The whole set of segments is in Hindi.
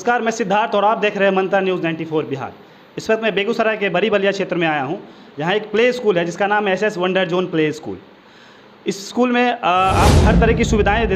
नमस्कार, मैं सिद्धार्थ और आप देख रहे हैं मंत्रा न्यूज़ 94 बिहार। इस वक्त मैं बेगूसराय के बड़ी बलिया क्षेत्र में आया हूँ। यहाँ एक प्ले स्कूल है जिसका नाम है SS wonder zone play school. इस स्कूल में आप हर तरह की सुविधाएं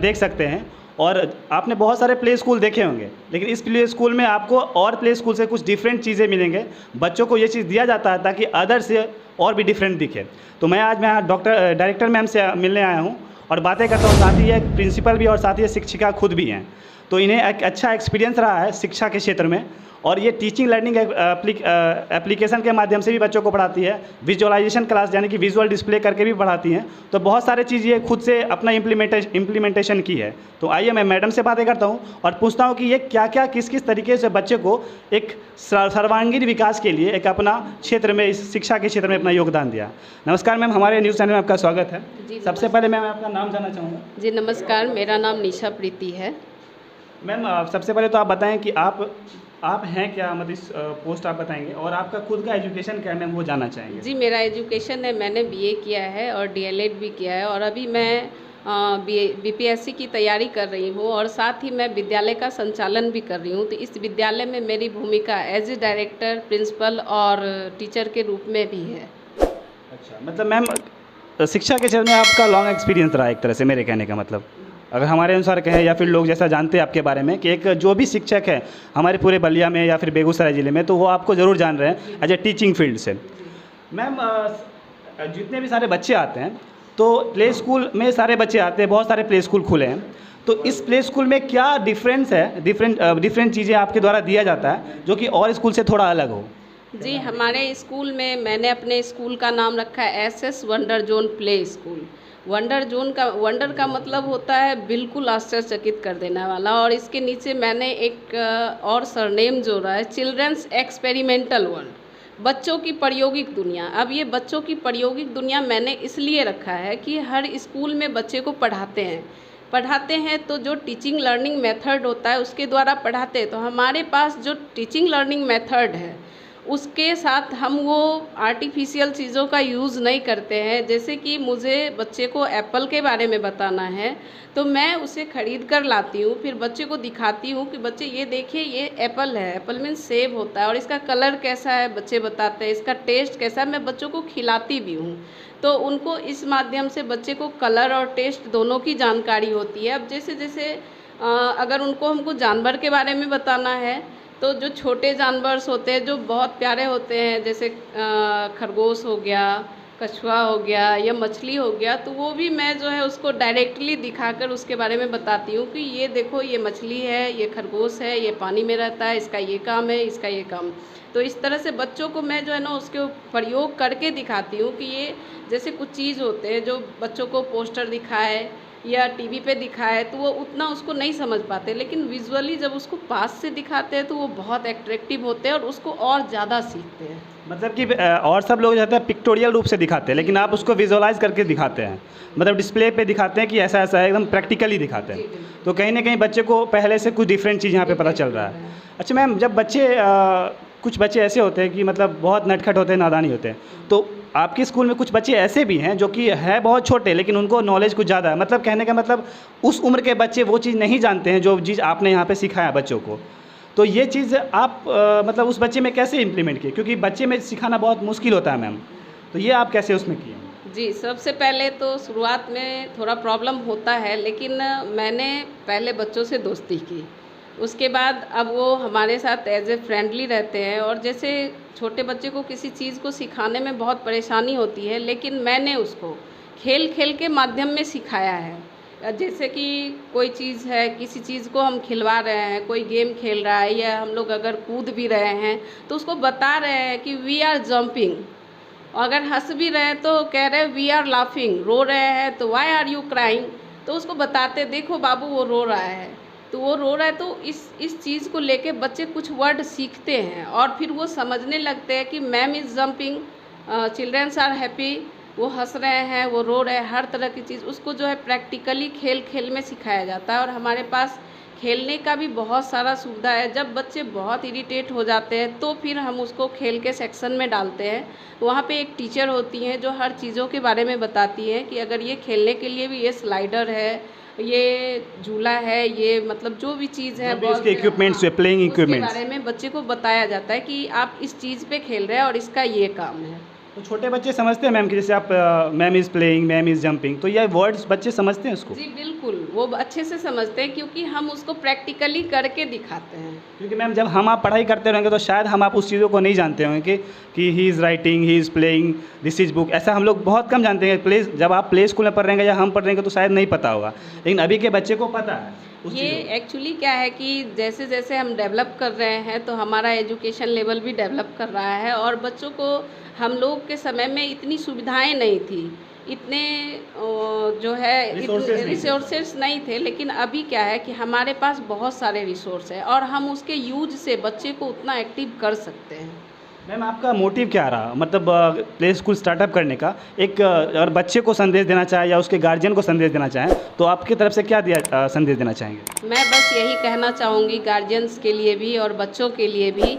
देख सकते हैं और आपने बहुत सारे प्ले स्कूल देखे होंगे, लेकिन इस प्ले स्कूल में आपको और प्ले स्कूल से कुछ डिफरेंट चीज़ें मिलेंगे। बच्चों को ये चीज़ दिया जाता है ताकि अदर से और भी डिफरेंट दिखे। तो मैं आज डायरेक्टर मैम से मिलने आया हूँ और बातें करता हूँ। साथ ही ये प्रिंसिपल भी और साथ ही शिक्षिका खुद भी हैं। तो इन्हें एक अच्छा एक्सपीरियंस रहा है शिक्षा के क्षेत्र में और ये टीचिंग लर्निंग एप्लीकेशन के माध्यम से भी बच्चों को पढ़ाती है। विजुअलाइजेशन क्लास यानी कि विजुअल डिस्प्ले करके भी पढ़ाती हैं। तो बहुत सारे चीज़ ये खुद से अपना इम्प्लीमेंटेशन की है। तो आइए मैं मैडम से बातें करता हूँ और पूछता हूँ कि ये क्या क्या किस किस तरीके से बच्चे को एक सर्वांगीण विकास के लिए एक अपना क्षेत्र में इस शिक्षा के क्षेत्र में अपना योगदान दिया। नमस्कार मैम, हमारे न्यूज़ चैनल में आपका स्वागत है। सबसे पहले मैं आपका नाम जानना चाहूँगा। जी नमस्कार, मेरा नाम निशा प्रीति है। मैम सबसे पहले तो आप बताएं कि आप हैं क्या, मतलब इस पोस्ट आप बताएंगे और आपका खुद का एजुकेशन क्या है मैम, वो जानना चाहेंगे। जी मेरा एजुकेशन है, मैंने बीए किया है और डीएलएड भी किया है और अभी मैं बीपीएससी की तैयारी कर रही हूँ और साथ ही मैं विद्यालय का संचालन भी कर रही हूँ। तो इस विद्यालय में मेरी भूमिका एज ए डायरेक्टर, प्रिंसिपल और टीचर के रूप में भी है। अच्छा, मतलब मैम शिक्षा के क्षेत्र में आपका लॉन्ग एक्सपीरियंस रहा है एक तरह से, मेरे कहने का मतलब अगर हमारे अनुसार कहें या फिर लोग जैसा जानते हैं आपके बारे में कि एक जो भी शिक्षक है हमारे पूरे बलिया में या फिर बेगूसराय ज़िले में, तो वो आपको ज़रूर जान रहे हैं एज ए टीचिंग फील्ड से। मैम जितने भी सारे बच्चे आते हैं तो प्ले स्कूल में सारे बच्चे आते हैं, बहुत सारे प्ले स्कूल खुले हैं। तो इस प्ले स्कूल में क्या डिफरेंस है, डिफरेंट चीज़ें आपके द्वारा दिया जाता है जो कि और स्कूल से थोड़ा अलग हो। जी हमारे स्कूल में मैंने अपने स्कूल का नाम रखा है SS wonder zone play school. Wonder का मतलब होता है बिल्कुल आश्चर्यचकित कर देने वाला, और इसके नीचे मैंने एक और सरनेम जोड़ा है चिल्ड्रंस एक्सपेरिमेंटल वर्ल्ड, बच्चों की प्रायोगिक दुनिया। अब ये बच्चों की प्रायोगिक दुनिया मैंने इसलिए रखा है कि हर स्कूल में बच्चे को पढ़ाते हैं तो जो टीचिंग लर्निंग मेथड होता है उसके द्वारा पढ़ाते हैं। तो हमारे पास जो टीचिंग लर्निंग मेथड है उसके साथ हम वो आर्टिफिशियल चीज़ों का यूज़ नहीं करते हैं। जैसे कि मुझे बच्चे को एप्पल के बारे में बताना है तो मैं उसे ख़रीद कर लाती हूँ, फिर बच्चे को दिखाती हूँ कि बच्चे ये देखिए ये एप्पल है, एप्पल मीन्स सेब होता है और इसका कलर कैसा है बच्चे बताते हैं, इसका टेस्ट कैसा है, मैं बच्चों को खिलाती भी हूँ। तो उनको इस माध्यम से बच्चे को कलर और टेस्ट दोनों की जानकारी होती है। अब जैसे अगर उनको हमको जानवर के बारे में बताना है तो जो छोटे जानवर होते हैं जो बहुत प्यारे होते हैं, जैसे खरगोश हो गया, कछुआ हो गया या मछली हो गया, तो वो भी मैं जो है उसको डायरेक्टली दिखाकर उसके बारे में बताती हूँ कि ये देखो ये मछली है, ये खरगोश है, ये पानी में रहता है, इसका ये काम है, इसका ये काम। तो इस तरह से बच्चों को मैं जो है ना उसके प्रयोग करके दिखाती हूँ कि ये जैसे कुछ चीज़ होते हैं जो बच्चों को पोस्टर दिखाए या टीवी पे दिखाए तो वो उतना उसको नहीं समझ पाते, लेकिन विजुअली जब उसको पास से दिखाते हैं तो वो बहुत एट्रैक्टिव होते हैं और उसको और ज़्यादा सीखते हैं। मतलब कि और सब लोग जाते हैं पिक्टोरियल रूप से दिखाते हैं, लेकिन आप उसको विजुअलाइज करके दिखाते हैं, मतलब डिस्प्ले पे दिखाते हैं कि ऐसा ऐसा है, एकदम प्रैक्टिकली दिखाते हैं। तो कहीं ना कहीं बच्चे को पहले से कुछ डिफरेंट चीज़ यहाँ पे पता चल रहा है। अच्छा मैम, जब कुछ बच्चे ऐसे होते हैं कि मतलब बहुत नटखट होते हैं, नादानी होते हैं, तो आपके स्कूल में कुछ बच्चे ऐसे भी हैं जो कि है बहुत छोटे लेकिन उनको नॉलेज कुछ ज़्यादा है, मतलब कहने का मतलब उस उम्र के बच्चे वो चीज़ नहीं जानते हैं जो चीज़ आपने यहाँ पे सिखाया बच्चों को। तो ये चीज़ आप मतलब उस बच्चे में कैसे इम्प्लीमेंट किए, क्योंकि बच्चे में सिखाना बहुत मुश्किल होता है मैम, तो ये आप कैसे उसमें किए? जी सबसे पहले तो शुरुआत में थोड़ा प्रॉब्लम होता है, लेकिन मैंने पहले बच्चों से दोस्ती की, उसके बाद अब वो हमारे साथ एज ए फ्रेंडली रहते हैं। और जैसे छोटे बच्चे को किसी चीज़ को सिखाने में बहुत परेशानी होती है, लेकिन मैंने उसको खेल खेल के माध्यम में सिखाया है। जैसे कि कोई चीज़ है, किसी चीज़ को हम खिलवा रहे हैं, कोई गेम खेल रहा है या हम लोग अगर कूद भी रहे हैं तो उसको बता रहे हैं कि वी आर जंपिंग, अगर हंस भी रहे हैं तो कह रहे हैं वी आर लाफिंग, रो रहे हैं तो वाई आर यू क्राइंग, तो उसको बताते देखो बाबू वो रो रहा है, तो वो रो रहा है। तो इस चीज़ को लेके बच्चे कुछ वर्ड सीखते हैं और फिर वो समझने लगते हैं कि ma'am is jumping, childrens are happy, वो हंस रहे हैं, वो रो रहे हैं, हर तरह की चीज़ उसको जो है प्रैक्टिकली खेल खेल में सिखाया जाता है। और हमारे पास खेलने का भी बहुत सारा सुविधा है। जब बच्चे बहुत इरिटेट हो जाते हैं तो फिर हम उसको खेल के सेक्शन में डालते हैं। वहाँ पे एक टीचर होती हैं जो हर चीज़ों के बारे में बताती हैं कि अगर ये खेलने के लिए भी ये स्लाइडर है, ये झूला है, ये मतलब जो भी चीज़ है, मतलब इसके इक्विपमेंट्स हाँ, है, प्लेइंग उसके इक्विपमेंट्स। बारे में बच्चे को बताया जाता है कि आप इस चीज़ पे खेल रहे हैं और इसका ये काम है। तो छोटे बच्चे समझते हैं मैम कि जैसे आप ma'am is playing, ma'am is jumping, तो ये वर्ड्स बच्चे समझते हैं उसको? जी बिल्कुल, वो अच्छे से समझते हैं क्योंकि हम उसको प्रैक्टिकली करके दिखाते हैं। क्योंकि मैम जब हम आप पढ़ाई करते रहेंगे तो शायद हम आप उस चीज़ों को नहीं जानते होंगे कि he is writing, he is playing, this is book, ऐसा हम लोग बहुत कम जानते हैं। प्ले जब आप प्ले स्कूल में पढ़ रहे हैं या हम पढ़ रहे हैं तो शायद नहीं पता होगा, लेकिन अभी के बच्चे को पता है उस ये चीज़ों को। एक्चुअली क्या है कि जैसे जैसे हम डेवलप कर रहे हैं तो हमारा एजुकेशन लेवल भी डेवलप कर रहा है और बच्चों को हम लोग के समय में इतनी सुविधाएं नहीं थी, इतने जो है रिसोर्सेस नहीं थे, लेकिन अभी क्या है कि हमारे पास बहुत सारे रिसोर्स है और हम उसके यूज से बच्चे को उतना एक्टिव कर सकते हैं। मैम आपका मोटिव क्या रहा, मतलब प्ले स्कूल स्टार्टअप करने का? एक अगर बच्चे को संदेश देना चाहे या उसके गार्जियन को संदेश देना चाहें तो आपकी तरफ से क्या संदेश देना चाहेंगे? मैं बस यही कहना चाहूँगी गार्जियंस के लिए भी और बच्चों के लिए भी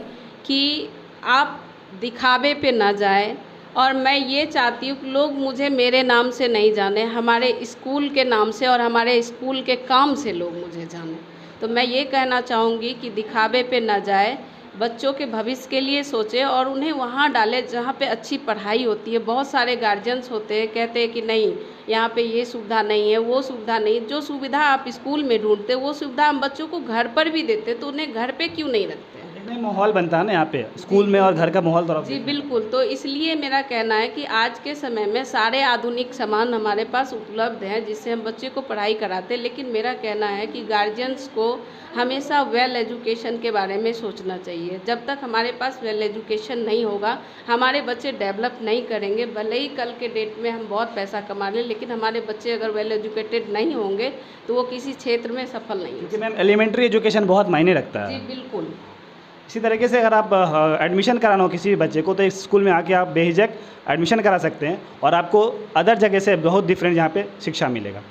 कि आप दिखावे पे ना जाएं, और मैं ये चाहती हूँ कि लोग मुझे मेरे नाम से नहीं जाने, हमारे स्कूल के नाम से और हमारे स्कूल के काम से लोग मुझे जाने। तो मैं ये कहना चाहूँगी कि दिखावे पे ना जाए, बच्चों के भविष्य के लिए सोचें और उन्हें वहाँ डालें जहाँ पे अच्छी पढ़ाई होती है। बहुत सारे गार्जियंस होते हैं, कहते हैं कि नहीं यहाँ पे ये सुविधा नहीं है, वो सुविधा नहीं। जो सुविधा आप स्कूल में ढूंढते वो सुविधा हम बच्चों को घर पर भी देते, तो उन्हें घर पे क्यों नहीं रखते हैं? नहीं, माहौल बनता है ना यहाँ पे स्कूल में और घर का माहौल थोड़ा। जी बिल्कुल, तो इसलिए मेरा कहना है कि आज के समय में सारे आधुनिक सामान हमारे पास उपलब्ध हैं जिससे हम बच्चे को पढ़ाई कराते हैं, लेकिन मेरा कहना है कि गार्जियंस को हमेशा वेल एजुकेशन के बारे में सोचना चाहिए। जब तक हमारे पास वेल एजुकेशन नहीं होगा हमारे बच्चे डेवलप नहीं करेंगे। भले ही कल के डेट में हम बहुत पैसा कमा लें, लेकिन हमारे बच्चे अगर वेल एजुकेटेड नहीं होंगे तो वो किसी क्षेत्र में सफल नहीं क्योंकि होंगे। मैम एलिमेंट्री एजुकेशन बहुत मायने रखता जी है। बिल्कुल। इसी तरीके से अगर आप एडमिशन कराना हो किसी भी बच्चे को तो इस स्कूल में आके आप बेहिचक एडमिशन करा सकते हैं और आपको अदर जगह से बहुत डिफरेंट यहाँ पे शिक्षा मिलेगा।